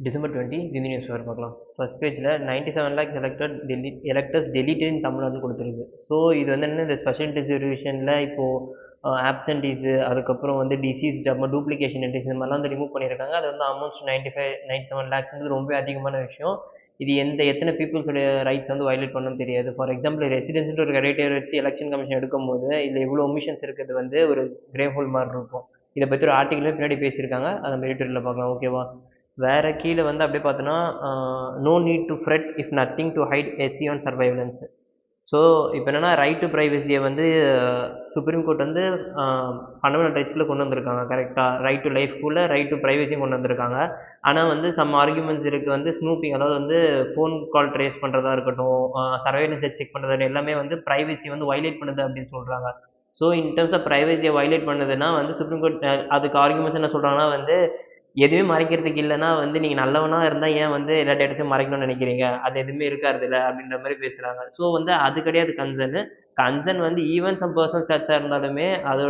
December 20 Hindi news paper பார்க்கலாம். First பேஜில் 97 lakhs electors deleted இன் தமிழ்நாடுன்னு கொடுத்துருக்கு. ஸோ இது வந்து என்ன, இந்த ஸ்பெஷல் ரிசர்வேஷனில் இப்போது ஆப்சன்டீஸு, அதுக்கப்புறம் வந்து டிசீஸ், அப்புறம் டூப்ளிகேஷன் என்ட்ரிஸ் இந்த மாதிரிலாம் வந்து ரிமூவ் பண்ணியிருக்காங்க. அது வந்து ஆல்மோஸ்ட் 97 லேக்ஸ்ன்றது ரொம்ப அதிகமான விஷயம். இது எத்தனை பீப்புள்ஸோடைய ரைட்ஸ் வந்து வயலேட் பண்ணணும்னு தெரியாது. ஃபார் எக்ஸாம்பிள் ரெசிடென்ஸ்ன்ற ஒரு கிரைட்டீரியா வச்சு எலெக்ஷன் கமிஷன் எடுக்கும்போது இதில் இவ்வளோ ஒமிஷன்ஸ் இருக்கிறது வந்து ஒரு கிரே ஹோல் மாதிரி இருக்கும். இதை பற்றி ஒரு ஆர்டிக்கலே பின்னாடி பேசியிருக்காங்க, அதை மெரிட்டரியில் பார்க்கலாம். ஓகேவா? வேறு கீழே வந்து அப்படியே பார்த்தோன்னா, no need to fret if nothing to hide SC on surveillance. So இப்போ என்னென்னா, ரைட் டு ப்ரைவசியை வந்து சுப்ரீம் கோர்ட் வந்து ஃபண்டமெண்டல் ரைட்ஸ்குள்ளே கொண்டு வந்திருக்காங்க. கரெக்டாக ரைட் டு லைஃப்குள்ளே ரைட் டு ப்ரைவசியும் கொண்டு வந்திருக்காங்க. ஆனால் வந்து சம் ஆர்குமெண்ட்ஸ் இருக்குது, வந்து ஸ்னூப்பிங், அதாவது வந்து ஃபோன் கால் ட்ரேஸ் பண்ணுறதா இருக்கட்டும், சர்வைலன்ஸை செக் பண்ணுறது எல்லாமே வந்து ப்ரைவசி வந்து வயலேட் பண்ணுது அப்படின்னு சொல்கிறாங்க. ஸோ இன் டர்ம்ஸ் ஆஃப் ப்ரைவசியை வயலேட் பண்ணுதுன்னா வந்து சுப்ரீம் கோர்ட் அதுக்கு ஆர்குமெண்ட்ஸ் என்ன சொல்கிறாங்கன்னா வந்து, எதுவுமே மறைக்கிறதுக்கு இல்லைன்னா வந்து நீங்கள் நல்லவனாக இருந்தால் ஏன் வந்து எல்லா டேட்டாஸையும் மறைக்கணும்னு நினைக்கிறீங்க, அது எதுவுமே இருக்காது இல்லை அப்படின்ற மாதிரி பேசுகிறாங்க. ஸோ வந்து அது கிடையாது கன்சர்ன் வந்து ஈவன் சம் பர்சனல் சர்ச்சாக இருந்தாலுமே அது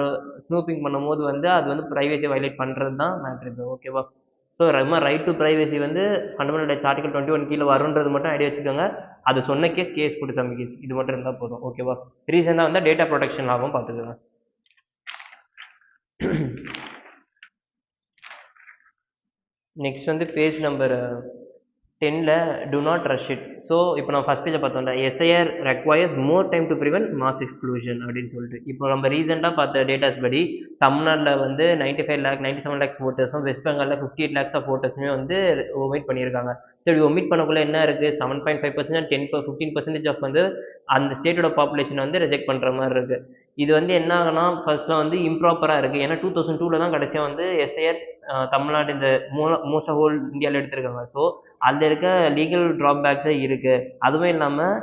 ஸ்னூப்பிங் பண்ணும்போது வந்து அது வந்து ப்ரைவசியை வயலேட் பண்ணுறது தான் மேட்ரு இது. ஓகேவா? ஸோ ரொம்ப ரைட் டு ப்ரைவசி வந்து ஃபண்டமெண்டல் ரைட்ஸ் ஆர்டிகல் 21 கீழே வருன்றது மட்டும் ஐடியா வச்சுக்கோங்க. அது சொன்ன கேஸ் போட்டு சம் கேஸ் இது மட்டும் இருந்தால் போதும். ஓகேவா? ரீசெண்டாக வந்து டேட்டா ப்ரொடெக்ஷன் லாவும் பார்த்துக்கோங்க. நெக்ஸ்ட் வந்து பேஜ் நம்பர் 10ல் do not rush it. So இப்போ நான் ஃபஸ்ட் பேஜை பார்த்தோம்ல, SIR requires more time to prevent mass exclusion அப்படின்னு சொல்லிட்டு. இப்போ நம்ம ரீசெண்டாக பார்த்த டேட்டாஸ் படி தமிழ்நாட்டில் வந்து 97 லேக்ஸ் ஓட்டர்ஸும், வெஸ்ட் பெங்காலில் 58 லேக்ஸ் ஆஃப் ஓட்டர்ஸுமே வந்து ஒமிட் பண்ணியிருக்காங்க. ஸோ இப்படி ஒமிட் பண்ணக்குள்ளே என்ன இருக்குது, 7.5% 15% ஆஃப் வந்து அந்த ஸ்டேட்டோட பாப்புலேஷன் வந்து ரிஜெக்ட் பண்ணுற மாதிரி இருக்குது. இது வந்து என்ன ஆகுனா, ஃபர்ஸ்ட்லாம் வந்து இம்ப்ராப்பராக இருக்குது. ஏன்னா 2002 தான் கடைசியாக வந்து எஸ்ஐஆர் தமிழ்நாடு இந்த மோஸ்ட் ஆஃப் ஹோல் இந்தியாவில் எடுத்திருக்காங்க. ஸோ அதில் இருக்க லீகல் ட்ராபேக்ஸே இருக்குது. அதுவும் இல்லாமல்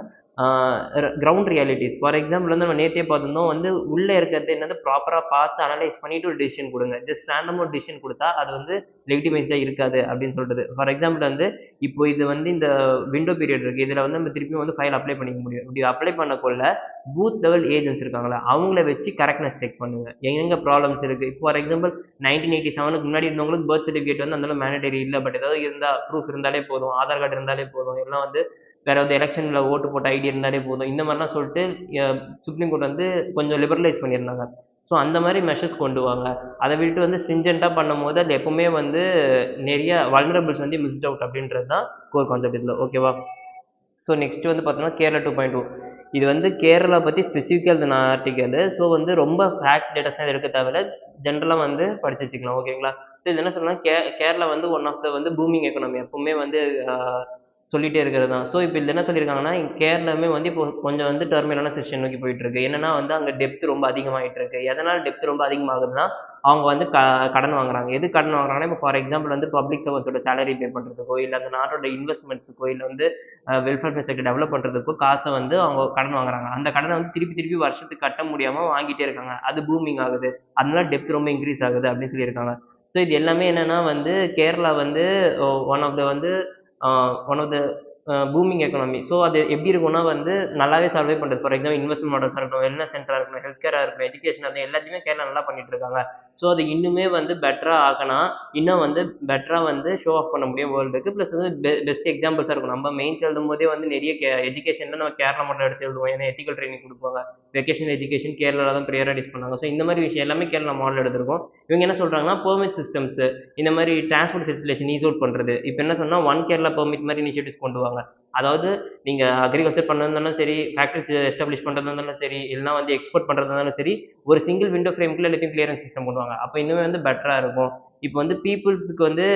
கிரவுண்ட் ரியாலிட்டிஸ், ஃபார் எக்ஸாம்பிள் வந்து நம்ம நேற்றே பார்த்துருந்தோம், வந்து உள்ளே இருக்கிறது என்னது ப்ராப்பராக பார்த்து அனலைஸ் பண்ணிவிட்டு ஒரு டிசிஷன் கொடுங்க. ஜஸ்ட் ரேண்டமாக ஒரு டிசிஷன் கொடுத்தா அது வந்து லெகிட்டிமைஸாக இருக்காது அப்படின்னு சொல்கிறது. ஃபார் எக்ஸாம்பிள் வந்து இப்போ இது வந்து இந்த விண்டோ பீரியட் இருக்குது, இதில் வந்து நம்ம திருப்பியும் வந்து ஃபைல் அப்ளை பண்ணிக்க முடியும். இப்படி அப்ளை பண்ணக்குள்ள பூத் லெவல் ஏஜென்ட்ஸ் இருக்காங்களா, அவங்கள வச்சு கரெக்ட்னஸ் செக் பண்ணுங்க, எங்கெங்கே ப்ராப்ளம்ஸ் இருக்குது. ஃபார் எக்ஸாம்பிள் 1987 முன்னாடி இருந்தவங்களுக்கு பர்த் சர்டிஃபிகேட் வந்து அந்த மேண்டேட்டரி இல்லை, பட் ஏதாவது இருந்தால் ப்ரூஃப் இருந்தாலே போதும், ஆதார் கார்டு இருந்தாலே போதும், எல்லாம் வந்து வேற வந்து எலெக்ஷனில் ஓட்டு போட்ட ஐடி இருந்தாலே போதும், இந்த மாதிரிலாம் சொல்லிட்டு சுப்ரீம் கோர்ட் வந்து கொஞ்சம் லிபரலைஸ் பண்ணியிருந்தாங்க. ஸோ அந்த மாதிரி மெஷர்ஸ் கொண்டு வாங்க. அதை விட்டு வந்து ஸ்ட்ரிஞ்சென்ட்டாக பண்ணும் போது அது எப்பவுமே வந்து நிறைய வல்னரபிள்ஸ் வந்து மிஸ்ட் அவுட் அப்படின்றது தான் கோர் கான்செப்ட் இதில். ஓகேவா? ஸோ நெக்ஸ்ட் வந்து பார்த்தோம்னா கேரளா 2.2. இது வந்து கேரளா பற்றி ஸ்பெசிஃபிக்காக எழுதின ஆர்டிக்கல். ஸோ வந்து ரொம்ப ஃபேக்ட்ஸ் டேட்டாஸ் எடுக்க தேவையில்ல, ஜென்ரலாக வந்து படிச்சு வச்சுக்கலாம். ஓகேங்களா? ஸோ இது என்ன சொல்லலாம், கேரளா வந்து ஒன் ஆஃப் த வந்து பூமிங் எக்கனாமி, எப்பவுமே வந்து சொல்லிகிட்டே இருக்கிறது தான். ஸோ இப்போ இதில் என்ன சொல்லியிருக்காங்கன்னா, கேரளாமே வந்து இப்போ கொஞ்சம் வந்து டெர்மினலான செஷன் நோக்கி போயிட்டு இருக்கு. என்னன்னா வந்து அங்கே டெப்த் ரொம்ப அதிகமாகிட்டு இருக்கு. எதனால் டெப்த் ரொம்ப அதிகமாகுதுன்னா, அவங்க வந்து கடன் வாங்குறாங்க. எது கடன் வாங்குறாங்கன்னா, இப்போ ஃபார் எக்ஸாம்பிள் வந்து பப்ளிக் சர்வன்ஸோட சேலரி பே பண்ணுறதுக்கோ, இல்லை அந்த நாட்டோட இன்வெஸ்ட்மெண்ட்ஸுக்கோ, இல்லை வந்து வெல்ஃபேர் செக்டர் டெவலப் பண்ணுறதுக்கோ காசை வந்து அவங்க கடன் வாங்குறாங்க. அந்த கடனை வந்து திருப்பி வருஷத்துக்கு கட்ட முடியாமல் வாங்கிட்டே இருக்காங்க. அது பூமிங் ஆகுது, அதனால டெப்த் ரொம்ப இன்க்ரீஸ் ஆகுது அப்படின்னு சொல்லியிருக்காங்க. ஸோ இது எல்லாமே என்னென்னா வந்து கேரளா வந்து ஒன் ஆஃப் த வந்து one of the booming economy. So அது எப்படி இருக்கும்னா வந்து நல்லாவே சர்வே பண்ணுறது. ஃபார் எக்ஸாம்பிள் இன்வெஸ்ட்மெண்ட் மாடல்ஸாக இருக்கட்டும், வெல்னஸ் சென்டராக இருக்கட்டும், ஹெல்த் கேராக இருக்கட்டும், எஜுகேஷன், அது எல்லாத்தையுமே கேரளா நல்லா பண்ணிட்டு இருக்காங்க. ஸோ அது இன்னுமே வந்து பெட்டராக ஆக்கினா இன்னும் வந்து பெட்டராக வந்து ஷோ ஆஃப் பண்ண முடியும் வேர்ல்டுக்கு. ப்ளஸ் வந்து பெஸ்ட் எக்ஸாம்பிள்ஸாக இருக்கும். நம்ம மெயின்ஸ் எழுதும் போதே வந்து நிறைய எஜுகேஷன் நம்ம கேரளா மட்டும் எடுத்து எழுதுவோம். ஏன்னா எத்திக்கல் ட்ரைனிங் கொடுப்பாங்க, வெக்கேஷனல் எஜுகேஷன் கேரளாவில் தான் ப்ரையாரிட்டிஸ் பண்ணாங்க. ஸோ இந்த மாதிரி விஷயம் எல்லாமே கேரளா மாடல் எடுத்திருக்கோம். இவங்க என்ன சொல்கிறாங்கன்னா, பெர்மிட் சிஸ்டம்ஸ், இந்த மாதிரி டிரான்ஸ்போர்ட் ஃபெசிலேஷன் ஈஸ் அவுட் பண்ணுறது. இப்போ என்ன சொன்னால் ஒன் கேரளா பெர்மிட் மாதிரி இனிஷியேட்டிவ்ஸ் கொண்டு வாங்க. அதாவது நீங்கள் அக்ரிகல்ச்சர் பண்ணுறதுனாலும் சரி, ஃபேக்ட்ரிஸ் எஸ்டாப்ளிஷ் பண்ணுறதா இருந்தாலும் சரி, இல்லைனா வந்து எக்ஸ்போர்ட் பண்ணுறதா இருந்தாலும் சரி, ஒரு சிங்கிள் விண்டோ ஃப்ரேம்குள்ளே எல்லாத்தையும் கிளியரன்ஸ் சிஸ்டம் பண்ணுவாங்க. அப்போ இன்னுமே வந்து பெட்டராக இருக்கும். இப்போ வந்து பீப்புள்ஸுக்கு வந்து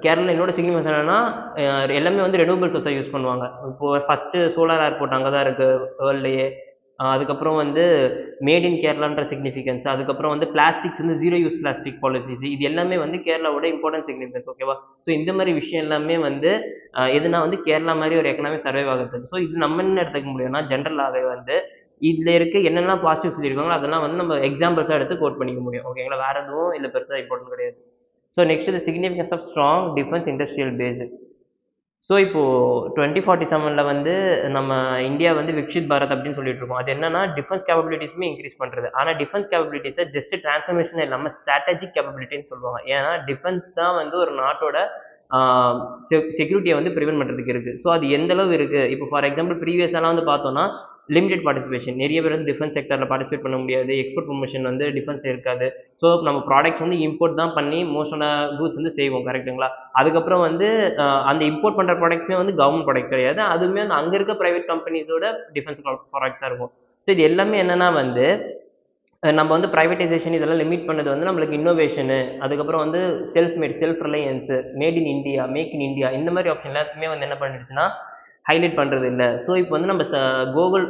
கேரளா என்னோட சிக்னிஃபிகன்ஸ் என்னன்னா, எல்லாமே வந்து ரெனியூவபிள் சோர்ஸாக யூஸ் பண்ணுவாங்க. இப்போது ஃபஸ்ட்டு சோலார் ஏர்போர்ட் அங்கே தான் இருக்குது வேர்ல்ட்லேயே. அதுக்கப்புறம் வந்து மேட் இன் கேரளான்ற சிக்னிஃபிகன்ஸ், அதுக்கப்புறம் வந்து பிளாஸ்டிக்ஸ் வந்து ஜீரோ யூஸ் பிளாஸ்டிக் பாலிசிஸ், இது எல்லாமே வந்து கேரளாவோட இம்பார்ட்டன்ட் சிக்னிஃபிகன்ஸ். ஓகேவா? ஸோ இந்த மாதிரி விஷயம் எல்லாமே வந்து எதுனா வந்து கேரளா மாதிரி ஒரு எக்கனாமிக் சர்வைவ் ஆகுறதுக்கு. ஸோ இது நம்ம என்ன எடுத்துக்க முடியும்னா, ஜென்ரலாகவே வந்து இதில் இருக்க என்னெல்லாம் பாசிட்டிவ் சொல்லியிருக்காங்களோ அதெல்லாம் வந்து நம்ம எக்ஸாம்பிள்ஸாக எடுத்து கோட் பண்ணிக்க முடியும். ஓகேங்களா? வேறு எதுவும் இல்லை பெருசாக இம்பார்ட்டன்ட் கிடையாது. So next the significance of strong defence industrial base. So இப்போது 2047 வந்து நம்ம இந்தியா வந்து விக்ஷித் பாரத் அப்படின்னு சொல்லிட்டு இருக்கோம். அது என்னன்னா டிஃபென்ஸ் கேப்பபிலிட்டிஸுமே இன்க்ரீஸ் பண்ணுறது. ஆனால் டிஃபென்ஸ் கேப்பபிலிட்டிஸை ஜஸ்ட் டிரான்ஸ்ஃபர்மேஷன் இல்லாமல் ஸ்ட்ராட்டஜிக் கேப்பபிலிட்டின்னு சொல்லுவாங்க. ஏன்னா டிஃபென்ஸ் தான் வந்து ஒரு நாட்டோட செக்யூரிட்டியை வந்து ப்ரிவென்ட் பண்ணுறதுக்கு இருக்குது. ஸோ அது எந்த அளவு இருக்குது, இப்போ ஃபார் எக்ஸாம்பிள் ப்ரீவியஸாலாம் வந்து பார்த்தோம்னா லிமிடெட் பார்ட்டிசிபேஷன், நிறைய பேர் வந்து டிஃபென்ஸ் செக்டரில் பார்ட்டிசிபேட் பண்ண முடியாது, எக்ஸ்போர்ட் ப்ரொமோஷன் வந்து டிஃபென்ஸ் இருக்காது. ஸோ நம்ம ப்ராடக்ட்ஸ் வந்து இம்போர்ட் தான் பண்ணி மோஸ்டான கூட்ஸ் வந்து செய்வோம், கரெக்ட்டுங்களா? அதுக்கப்புறம் வந்து அந்த இம்போர்ட் பண்ணுற ப்ராடக்ட்ஸுமே வந்து கவர்மெண்ட் ப்ராடக்ட் கிடையாது, அதுவுமே வந்து அங்கே இருக்க ப்ரைவேட் கம்பெனிஸோட டிஃபென்ஸ் ப்ராடக்ட்ஸாக இருக்கும். ஸோ இது எல்லாமே என்னன்னா வந்து நம்ம வந்து பிரைவேட்டைசேஷன் இதெல்லாம் லிமிட் பண்ணது வந்து நம்மளுக்கு இன்னோவேஷனு, அதுக்கப்புறம் வந்து self made, self reliance, made in India, make in India, இந்த மாதிரி ஆப்ஷன் எல்லாத்துக்குமே வந்து என்ன பண்ணிடுச்சுன்னா ஹைலைட் பண்ணுறது இல்லை. ஸோ இப்போ வந்து நம்ம கோகுல்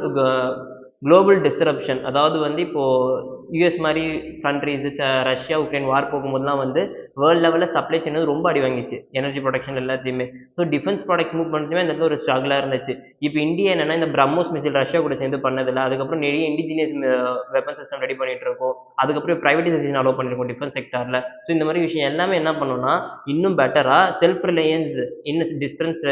குளோபல் டிஸ்ரப்ஷன், அதாவது வந்து இப்போது யூஎஸ் மாதிரி கண்ட்ரிஸு, ரஷ்யா உக்ரைன் வார் போகும்போதுலாம் வந்து வேர்ல்டு லெவலில் சப்ளை செயின் வந்து ரொம்ப அடி வாங்கிச்சு, எனர்ஜி ப்ரொடக்ஷன் எல்லாத்தையுமே. ஸோ டிஃபென்ஸ் ப்ராடக்ட் மூவ் பண்ணுறதுமே இந்த இடத்துல ஒரு ஸ்ட்ரகிளாக இருந்துச்சு. இப்போ இந்தியா என்னன்னா இந்த பிரம்மோஸ் மிசைல் ரஷ்யா கூட சேர்ந்து பண்ணதில்லை, அதுக்கப்புறம் நிறைய இண்டிஜினியஸ் வெப்பன் சிஸ்டம் ரெடி பண்ணிட்டு இருக்கோம், அதுக்கப்புறம் ப்ரைவேடைசேஷன் அலோவ் பண்ணியிருக்கோம் டிஃபென்ஸ் செக்டாரில். ஸோ இந்த மாதிரி விஷயம் எல்லாமே என்ன பண்ணணும்னா இன்னும் பெட்டராக செல்ஃப் ரிலையன்ஸ் இன் டிஸ்டன்ஸ்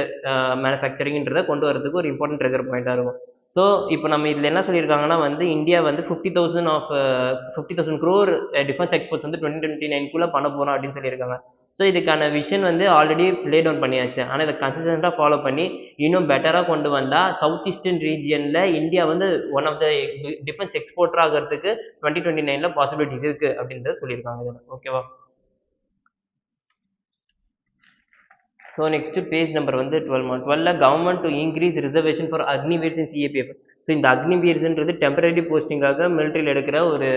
மேனுஃபேக்சரிங்ன்றதை கொண்டு வரதுக்கு ஒரு இம்பார்ட்டன்ட் ட்ரிகர் பாயிண்ட்டாக இருக்கும். ஸோ இப்போ நம்ம இதில் என்ன சொல்லியிருக்காங்கன்னா வந்து இந்தியா வந்து 50,000 crore டிஃபென்ஸ் எக்ஸ்போர்ட்ஸ் வந்து 2029 பண்ண போகிறோம் அப்படின்னு சொல்லியிருக்காங்க. ஸோ இதுக்கான விஷன் வந்து ஆல்ரெடி லே டவுன் பண்ணியாச்சு, ஆனால் இதை கன்சிஸ்டண்ட்டாக ஃபாலோ பண்ணி இன்னும் பெட்டராக கொண்டு வந்தால் சவுத் ஈஸ்டர்ன் ரீஜியனில் இந்தியா வந்து one of the defence exporter ஆகிறதுக்கு 2029 பாசிபிலிட்டிஸ் இருக்குது அப்படின்றத சொல்லியிருக்காங்க இதில். ஓகேவா? ஸோ நெக்ஸ்ட்டு பேஜ் நம்பர் வந்து 12 government to increase reservation for Agniveers in CAPF. So இந்த அக்னிவீர்ஸ்ன்றது டெம்பரரி போஸ்டிங்காக மிலிட்ரியில் எடுக்கிற ஒரு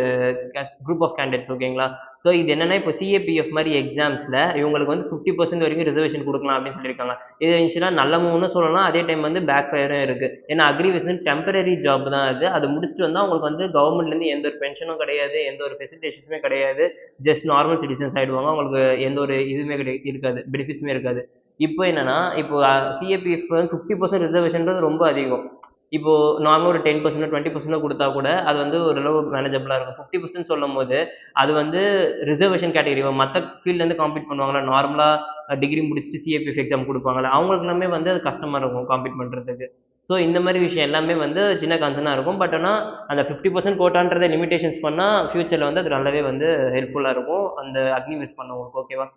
குரூப் ஆஃப் கேண்டிடேட்ஸ், ஓகேங்களா? ஸோ இது என்னென்னா இப்போ சிஏபிஎஃப் மாதிரி எக்ஸாம்ஸில் இவங்களுக்கு வந்து 50% வரைக்கும் ரிசர்வேஷன் கொடுக்கலாம் அப்படின்னு சொல்லியிருக்காங்க. இது இன்ஷியலாக நல்ல மூவ்னு சொல்லலாம், அதே டைம் வந்து பேக் ஃபயரும் இருக்குது. ஏன்னா அக்னிவீர்ஸ் டெம்பரரி ஜாப் தான் அது முடிச்சுட்டு வந்தால் அவங்களுக்கு வந்து கவர்மெண்ட்லேருந்து எந்த ஒரு பென்ஷனும் கிடையாது, எந்த ஒரு ஃபெசிலிட்டேஷனுமே கிடையாது, ஜஸ்ட் நார்மல் சிட்டிசன்ஸ் ஆகிடுவாங்க, அவங்களுக்கு எந்த ஒரு இதுவுமே இருக்காது, பெனிஃபிட்ஸுமே இருக்காது. இப்போ என்னன்னா இப்போ சிஏபிஎஃப் 50% ரிசர்வேஷன்றது ரொம்ப அதிகம். இப்போ நார்மலாக ஒரு 10% 20% கொடுத்தா கூட அது வந்து ஓரளவு மேனேஜபிளாக இருக்கும். 50% சொல்லும் போது அது வந்து ரிசர்வேஷன் கேட்டகரி மற்ற ஃபீல்ட்லேருந்து காம்பீட் பண்ணுவாங்களா, நார்மலாக டிகிரி முடிச்சுட்டு சிஏபிஎஃப் எக்ஸாம் கொடுப்பாங்களா, அவங்களுக்கு எல்லாமே வந்து அது கஷ்டமாக இருக்கும் காம்பீட் பண்ணுறதுக்கு. ஸோ இந்த மாதிரி விஷயம் எல்லாமே வந்து சின்ன கன்சர்னாக இருக்கும். பட் ஆனால் அந்த 50% கோட்டான்றதை லிமிடேஷன்ஸ் பண்ணால் ஃபியூச்சரில் வந்து அது நல்லாவே வந்து ஹெல்ப்ஃபுல்லாக இருக்கும் அந்த அக்னிவீர்ஸ் பண்ணவங்களுக்கு. ஓகேவா?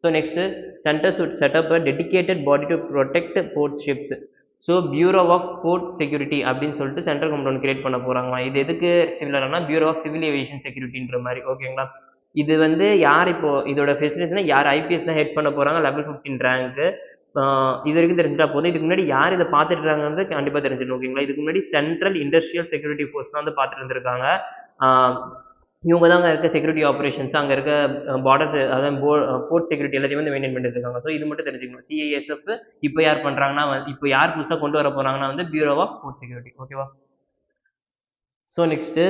So next centre should set up a dedicated body to protect port ships. So bureau of port security அப்படின்னு சொல்லிட்டு சென்ட்ரல் கவர்மெண்ட் ஒன்று கிரியேட் பண்ண போகிறாங்களா. இது எதுக்கு சிமிலர்னா பியூரோ ஆஃப் சிவில் ஏவியேஷன் செக்யூரிட்டின்ற மாதிரி, ஓகேங்களா? இது வந்து யார் இப்போ இதோட ஃபெசிலிட்டிஸ்னா யார் ஐபிஎஸ் தான் ஹெட் பண்ண போகிறாங்க, லெவல் 15 ரேங்க்கு. இது வரைக்கும் தெரிஞ்சுட்டா போதும். இதுக்கு முன்னாடி யார் இதை பார்த்துட்டு இருக்காங்கன்னு கண்டிப்பாக தெரிஞ்சிடணும், ஓகேங்களா? இதுக்கு முன்னாடி சென்ட்ரல் இண்டஸ்ட்ரியல் செக்யூரிட்டி ஃபோர்ஸ் தான் வந்து பார்த்துட்டு இருந்திருக்காங்க. இவங்க தான் அங்கே இருக்க செக்யூரிட்டி ஆப்ரேஷன்ஸ், அங்கே இருக்க பார்டர், அதாவது போர்ட் செக்யூரிட்டி எல்லாத்தையும் வந்து மெயின்டைன் பண்ணிட்டு இருக்காங்க. ஸோ இது மட்டும் தெரிஞ்சுக்கணும். சிஐஎஸ்எஃப் இப்போ யார் பண்ணுறாங்கன்னா இப்போ யார் புதுசாக கொண்டு வர போகிறாங்கன்னா வந்து பியூரோ ஆஃப் போர்ட் செக்யூரிட்டி. ஓகேவா? So next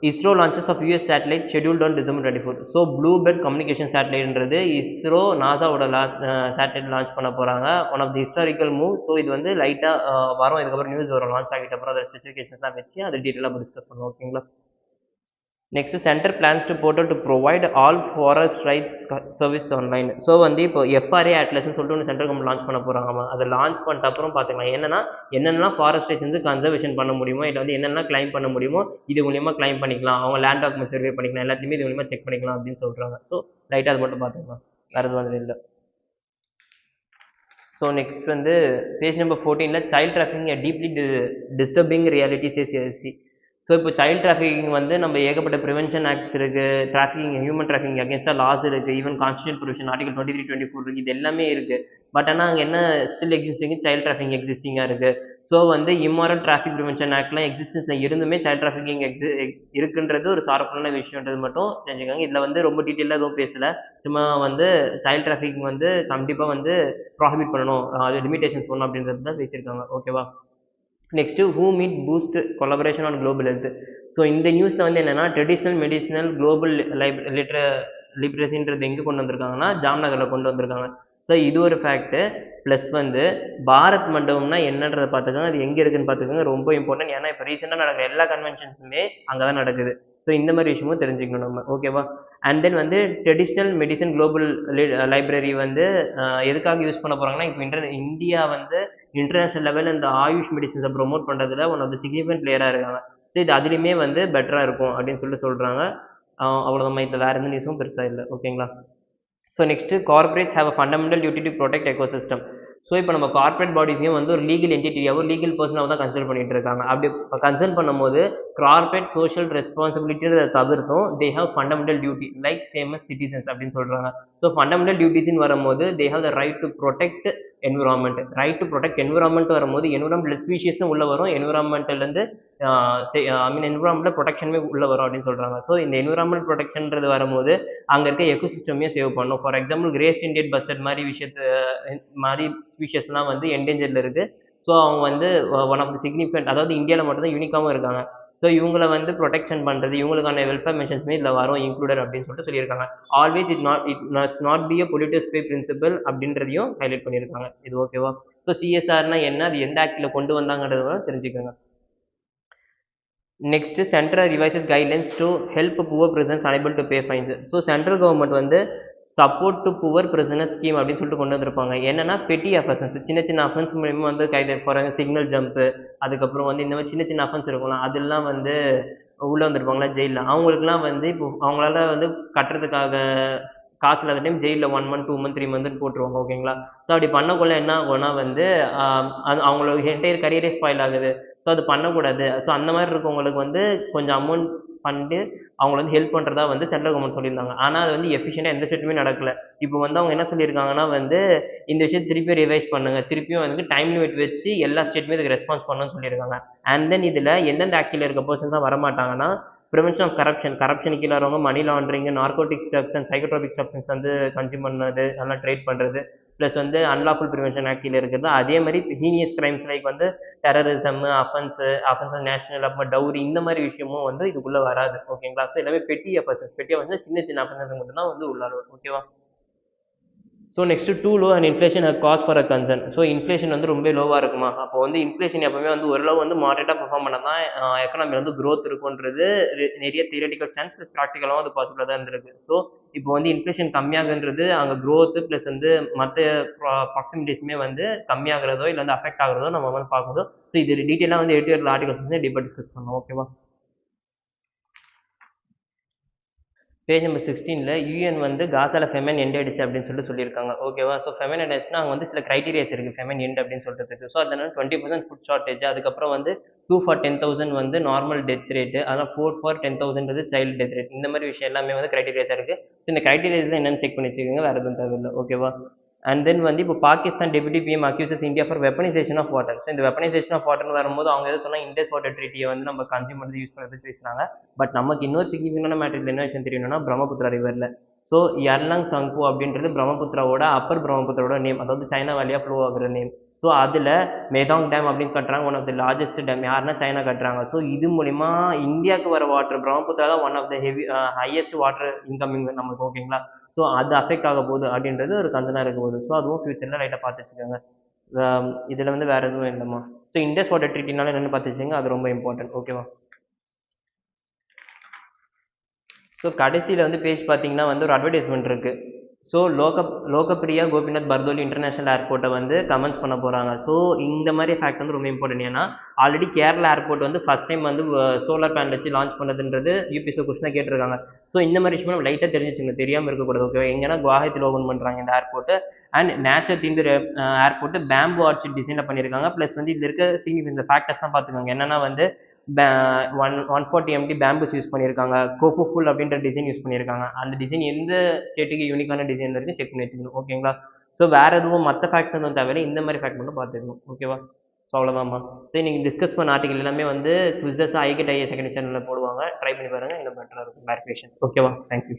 ISRO launches of US satellite scheduled on December 24. So Bluebird communication சேட்டலைட்ன்றது இஸ்ரோ நாசாவோட சேட்டலைட் லான்ச் பண்ண போகிறாங்க. One of the historical move. So இது வந்து லைட்டாக வரும், இதுக்கப்புறம் நியூஸ் வரும் லான்ச் ஆகிட்ட அப்புறம் அதை ஸ்பெசிஃபிகேஷன்ஸ்லாம் வச்சு அதை டீட்டெயிலாக டிஸ்கஸ் பண்ணுவோம், ஓகேங்களா? Next centre plans to portal to provide all forest rights service online. So வந்து இப்போ எஃப்ஆர்ஏ அட்லஸ்னு சொல்லிட்டு ஒன்று சென்ட்ரல் கவர்மெண்ட் லான்ச் பண்ண போகிறாங்க. அதை லான்ச் பண்ணிட்ட அப்புறம் பார்த்துக்கலாம் என்னென்னலாம் ஃபாரஸ்ட் ரைட்ஸ் வந்து கன்சர்வேஷன் பண்ண முடியுமோ, இல்லை வந்து என்னென்ன கிளைம் பண்ண முடியுமோ இது மூலியமா கிளைம் பண்ணிக்கலாம், அவங்க லேண்ட் டாக்குமெண்ட் சர்வே பண்ணிக்கலாம், எல்லாத்தையுமே இது மூலியமாக செக் பண்ணிக்கலாம் அப்படின்னு சொல்கிறாங்க. ஸோ லைட்டாக அது மட்டும் பார்த்துக்கலாம், வேறு எதுவும் வந்து இல்லை. ஸோ நெக்ஸ்ட் வந்து page number 14 child trafficking a deeply disturbing reality சேசி. ஸோ இப்போ சைல்ட் டிராஃபிக்கிங் வந்து நம்ம ஏகப்பட்ட ப்ரிவென்ஷன் ஆக்ட்ஸ் இருக்குது, டிராஃபிக்கிங் ஹியூமன் டிராஃபிக்கிங் அகேன்ஸ்டாக லாஸ் இருக்குது, ஈவன் கான்ஸ்டியூஷன் ப்ரொவிஷன் ஆர்டிகல் 23 24 இருக்குது, இது எல்லாமே இருக்குது. பட் ஆனால் அங்கே என்ன ஸ்டில் எக்ஸிஸ்டிங் சைல்ட் டிராஃபிக்கிங் எக்ஸிஸ்டிங்காக இருக்குது. ஸோ வந்து இம்மாரல் டிராஃபிக் ப்ரிவென்ஷன் ஆக்ட்லாம் எக்ஸிஸ்டன்ஸில் இருந்துமே சைல்ட் டிராஃபிக்கிங் இருக்குன்றது ஒரு சார்பான விஷயன்றது மட்டும் தெரிஞ்சுக்காங்க. இதில் வந்து ரொம்ப டீட்டெயிலாக எதுவும் பேசலை, சும்மா வந்து சைல்ட் டிராஃபிக்கிங் வந்து கண்டிப்பாக வந்து ப்ராஹிபிட் பண்ணணும், அது லிமிடேஷன்ஸ் பண்ணணும் அப்படின்றது தான் பேசியிருக்காங்க. ஓகேவா? Next who meet boost collaboration on global health. So இந்த நியூஸில் வந்து என்னென்னா ட்ரெடிஷ்னல் மெடிசினல் குளோபல் லிட்ரஸின்றது எங்கே கொண்டு வந்திருக்காங்கன்னா ஜாம்நகரில் கொண்டு வந்திருக்காங்க. ஸோ இது ஒரு ஃபேக்ட்டு. ப்ளஸ் வந்து பாரத் மண்டபம்னா என்னன்றதை பார்த்துக்கோங்க, அது எங்கே இருக்குதுன்னு பார்த்துக்கோங்க, ரொம்ப இம்பார்ட்டன்ட். ஏன்னா இப்போ ரீசெண்டாக நடக்கிற எல்லா கன்வென்ஷன்ஸுமே அங்கே தான் நடக்குது. ஸோ இந்த மாதிரி விஷயமும் தெரிஞ்சுக்கணும் நம்ம, ஓகேவா? அண்ட் தென் வந்து ட்ரெடிஷ்னல் மெடிசன் குளோபல் லைப்ரரி வந்து எதுக்காக யூஸ் பண்ண போகிறாங்கன்னா இப்போ இந்தியா வந்து இன்டர்நேஷ்னல் லெவலில் இந்த ஆயுஷ் மெடிசன்ஸை ப்ரொமோட் பண்ணுறதுல ஒன் ஆஃப் த சிக்னிஃபிகன்ட் பிளேயராக இருக்காங்க. ஸோ இது அதுலேயுமே வந்து பெட்டராக இருக்கும் அப்படின்னு சொல்லிட்டு சொல்கிறாங்க. அவ்வளோதான், இதில் வேறு எந்த நியூஸும் பெருசாக இல்லை, ஓகேங்களா? So next corporates have a fundamental duty to protect ecosystem. So இப்போ நம்ம கார்பரேட் பாடிஸையும் வந்து ஒரு லீகல் என்டிட்டியாவோ லீகல் பர்சனாக தான் கன்சிடர் பண்ணிட்டு இருக்காங்க. அப்படி கன்சர்ன் பண்ணும்போது கார்பரேட் சோஷியல் ரெஸ்பான்சிபிலிட்டின்றதை தவிர்த்தும் they have fundamental duty like same as citizens அப்படின்னு சொல்கிறாங்க. ஸோ ஃபண்டமெண்டல் டியூட்டிஸ்ன்னு வரும்போது they have the right to protect environment. Right to protect environment வரும்போது என்விரான்மெண்டல் ஸ்பீஷியஸும் உள்ள வரும், என்விரான்மெண்ட்லேருந்து ஐ மீன் என்விரான்மெண்டல் ப்ரொடெக்ஷனுமே உள்ள வரும் அப்படின்னு சொல்கிறாங்க. ஸோ இந்த என்விரான்மெண்ட் ப்ரொடெக்ஷன்றது வரும்போது அங்கே இருக்க எக்கோசிஸ்டமே சேவ் பண்ணும். For example great Indian bustard மாதிரி மாதிரி ஸ்பீஷஸ்லாம் வந்து என்டேஞ்சர்ல இருக்குது. ஸோ அவங்க வந்து ஒன் ஆஃப் த சிக்னிஃபிகண்ட், அதாவது இந்தியாவில் மட்டும்தான் யூனிக்காகவும் இருக்காங்க. ஸோ இவங்களை வந்து ப்ரொடெக்ஷன் பண்ணுறது, இவங்களுக்கான வெல்ஃபேர் மெஷர்ஸ்மே இதில் வரும் இன்க்ளூடட் அப்படின்னு சொல்லிட்டு சொல்லியிருக்காங்க. Always it must not be a polluters pay principle அப்படின்றதையும் ஹைலைட் பண்ணியிருக்காங்க. இது ஓகேவா? ஸோ சிஎஸ்ஆர்னா என்ன, அது எந்த ஆக்டில் கொண்டு வந்தாங்கன்றத தெரிஞ்சுக்கோங்க. Next central revises guidelines to help poor prisons enable to pay fines. So central government வந்து support to poor prisoner scheme அப்படின்னு சொல்லிட்டு கொண்டு வந்திருப்பாங்க. என்னன்னா பெட்டி அஃபென்சஸ், சின்ன சின்ன அஃபென்ஸ் மூலியமாக வந்து கைது போகிறாங்க. சிக்னல் ஜம்ப்பு, அதுக்கப்புறம் வந்து இந்த மாதிரி சின்ன சின்ன அஃபென்ஸ் இருக்கும்ல, அதெல்லாம் வந்து உள்ளே வந்திருப்பாங்களா ஜெயிலில். அவங்களுக்குலாம் வந்து இப்போ அவங்களால வந்து கட்டுறதுக்காக காசு இல்லாத டைம் ஜெயிலில் 1 மந்த் 2 மந்த் 3 மந்த்னு போட்டுருவாங்க. ஓகேங்களா? ஸோ அப்படி பண்ணக்குள்ள என்ன ஆகும்னா வந்து அது அவங்களோட என்டையர் கரியரே ஸ்பாயில் ஆகுது. ஸோ அது பண்ணக்கூடாது. ஸோ அந்த மாதிரி இருக்கவங்களுக்கு வந்து கொஞ்சம் அமௌண்ட் பண்ணிட்டு அவங்கள வந்து ஹெல்ப் பண்ணுறதா வந்து சென்ட்ரல் கவர்மெண்ட் சொல்லியிருந்தாங்க. ஆனால் அது வந்து எஃபிஷியண்டாக எந்த ஸ்டேட்டுமே நடக்கல. இப்போ வந்து அவங்க என்ன சொல்லியிருக்காங்கன்னா வந்து இந்த விஷயத்தை திருப்பி ரிவைஸ் பண்ணுங்க, திருப்பியும் வந்து டைம் லிமிட் வச்சு எல்லா ஸ்டேட்டுமே இதுக்கு ரெஸ்பான்ஸ் பண்ணணும்னு சொல்லியிருக்காங்க. அண்ட் தென் இதில் எந்தெந்த ஆக்டில் இருக்க பர்சன்ஸ் தான் வரமாட்டாங்கன்னா ப்ரிவென்ஷன் ஆஃப் கரப்ஷன் கீழே வரவங்க, money laundering, narcotic drugs and psychotropic substance வந்து கன்சியூம் பண்ணது, அதெல்லாம் ட்ரேட் பண்ணுறது, ப்ளஸ் வந்து அன்லாஃபுல் ப்ரிவென்ஷன் ஆக்ட் கீழே இருக்கிறது. அதே மாதிரி ஹீனியஸ் கிரைம்ஸ் லைக் வந்து டெரரிசம், அஃபென்ஸ் நேஷனல், அப்புறம் டவுரி, இந்த மாதிரி விஷயமும் வந்து இதுக்குள்ளே வராது. ஓகேங்களா? ஸோ எல்லாமே பெட்டி அஃபென்சஸ் சின்ன சின்ன அஃபென்சஸ் மட்டும் தான் வந்து உள்ளார வரும். ஓகேவா? So next too low and inflation cause for a concern. So inflation வந்து ரொம்ப லோவாக இருக்குமா, அப்போ வந்து இன்ஃப்ளேஷன் எப்பவுமே வந்து ஓரளவு வந்து மாடரேட்டாக பெர்ஃபார்ம் பண்ணால் தான் எக்கனாமி வந்து க்ரோத் இருக்குன்றது நிறைய தியரட்டிக்கல் ஸ்டான்ஸ் ப்ளஸ் ப்ராக்டிக்கலாகவும் அது பாசிபிளாக தான் இருந்திருக்கு. ஸோ இப்போ வந்து இன்ஃப்ளேஷன் கம்மியாகுன்றது அங்கே க்ரோத்து ப்ளஸ் வந்து மற்ற ப்ராக்சிமிட்டிஸுமே வந்து கம்மியாகிறதோ இல்லை வந்து அஃபெக்ட் ஆகிறதோ நம்ம வந்து பார்க்கணும். ஸோ இது டீட்டெயிலாக வந்து எடிட்டோரியல் ஆர்டிகல்ஸ் வந்து டீப்பாக டிஸ்கஸ் பண்ணலாம். ஓகேவா? பேஜ் நம்பர் 16ல யூஎன் வந்து காசால ஃபெமைன் எண்ட் ஆயிடுச்சு அப்படின்னு சொல்லியிருக்காங்க. ஓகேவா? ஸோ ஃபெமைன் எண்ட் ஆயிடுச்சுன்னா அங்கே வந்து சில கிரைட்டீரியாஸ் இருக்குது ஃபெமைன் எண்ட் அப்படின்னு சொல்கிறதுக்கு. ஸோ அதனால 20% ஃபுட் ஷார்ட்டேஜ், அதுக்கப்புறம் வந்து 2 ஃபார் 10,000 வந்து நார்மல் டெத் ரேட்டு, அதான் 4 ஃபார் 10,000 சைல்டு டெத் ரேட். இந்த மாதிரி விஷயம் எல்லாமே வந்து கிரைட்டீரியாஸாக இருக்குது. ஸோ இந்த கிரைட்டீரியாஸ் என்னன்னு செக் பண்ணி வச்சுக்கோங்க, வேறு எதுவும் தேவையில்லை. ஓகேவா? அண்ட் தென் வந்து இப்போ Pakistan deputy PM accuses India for weaponisation of water. So இந்த வெப்பனைசேஷன் ஆஃப் வாட்டர்னு வரும்போது அவங்க எது சொன்னால் இண்டஸ் வாட்டர் ட்ரீட்டியை வந்து நம்ம கன்சியூம் பண்ணி யூஸ் பண்ணுறது பேசுகிறாங்க. பட் நமக்கு இன்னொரு சிக்னிஃபிகண்டான மேட்டர் என்ன விஷயம் தெரியணும்னா பிரம்மபுத்திரா ரிவரில். ஸோ யர்லங் சங்பு அப்படின்றது பிரம்மபுத்திராவோட அப்பர் பிரம்மபுத்திராவோட நேம், அதாவது சைனா வழியாக ஃப்ளோ ஆகுற நேம். ஸோ அதில் மேதாங் டேம் அப்படின்னு கட்டுறாங்க, one of the largest dam. யாருன்னா சைனா கட்டுறாங்க. ஸோ இது மூலிமா இந்தியாவுக்கு வர வாட்டர், பிரம்மபுத்திரா தான் one of the highest water incoming நமக்கு. ஓகேங்களா? ஸோ அது அஃபெக்ட் ஆக போகுது அப்படின்றது ஒரு கன்சர்னாக இருக்க போகுது. ஸோ அதுவும் ஃபியூச்சரில் லைட்டாக பார்த்து வச்சுக்கோங்க. இதில் வந்து வேறு எதுவும் இல்லைம்மா. ஸோ இண்டஸ் வாட்டர் ட்ரீட்டினால என்னென்னு பார்த்து வச்சுக்கோங்க, அது ரொம்ப இம்பார்ட்டன்ட். ஓகேவா? ஸோ கடைசியில் வந்து பேஜ் பார்த்தீங்கன்னா வந்து ஒரு அட்வர்டைஸ்மெண்ட் இருக்குது. ஸோ லோகப்பிரியா கோபிநாத் பர்தோலி இன்டர்நேஷனல் ஏர்போர்ட்டை வந்து கமெண்ட்ஸ் பண்ண போகிறாங்க. ஸோ இந்த மாதிரி ஃபேக்ட் வந்து ரொம்ப இம்பார்ட்டன்ட். ஏன்னா ஆல்ரெடி கேரளா ஏர்போர்ட் வந்து ஃபஸ்ட் டைம் வந்து சோலார் பேனல் வச்சு லான்ச் பண்ணதுன்றது யூபிஎஸ்சி கொஸ்டினாக கேட்டிருக்காங்க. ஸோ இந்த மாதிரி விஷயம் நம்ம லைட்டாக தெரிஞ்சுச்சுங்க, தெரியாமல் இருக்கக்கூடாது. ஓகே, எங்கன்னா குவாஹாத்தியில் ஓப்பன் பண்ணுறாங்க இந்த ஏர்போர்ட்டு. அண்ட் நேச்சர் தீந்து ஏர்போர்ட்டு பேம்பு ஆர்ச்சி டிசைனில் பண்ணியிருக்காங்க. ப்ளஸ் வந்து இதில் இருக்க சிக்னிஃபிகன்ட் ஃபேக்டர்ஸ்லாம் பார்த்துக்கோங்க. என்னென்னா வந்து 140 MT பேம்பஸ் யூஸ் பண்ணியிருக்காங்க, கோகோ ஃபுல் அப்படின்ற டிசைன் யூஸ் பண்ணியிருக்காங்க. அந்த டிசைன் எந்த ஸ்டேட்டுக்கு யூனிக்கான டிசைன் இருக்குது செக் பண்ணி வச்சுக்கணும். ஓகேங்களா? ஸோ வேறு எதுவும் மற்ற ஃபேக்ட்ஸ் எதுவும் தேவையில்லை, இந்த மாதிரி ஃபேக்ட் மட்டும் பார்த்துக்கணும். ஓகேவா? ஸோ அவ்வளோதாம்மா. ஸோ நீங்கள் டிஸ்கஸ் பண்ண ஆர்டிகல் எல்லாமே வந்து குவிசஸ் ஐகெட் ஐஏ செகண்ட் சேனலில் போடுவாங்க, ட்ரை பண்ணி பாருங்கள், இன்னும் பெட்டராக இருக்கும் கிளாரிஃபிகேஷன். ஓகேவா? தேங்க்யூ.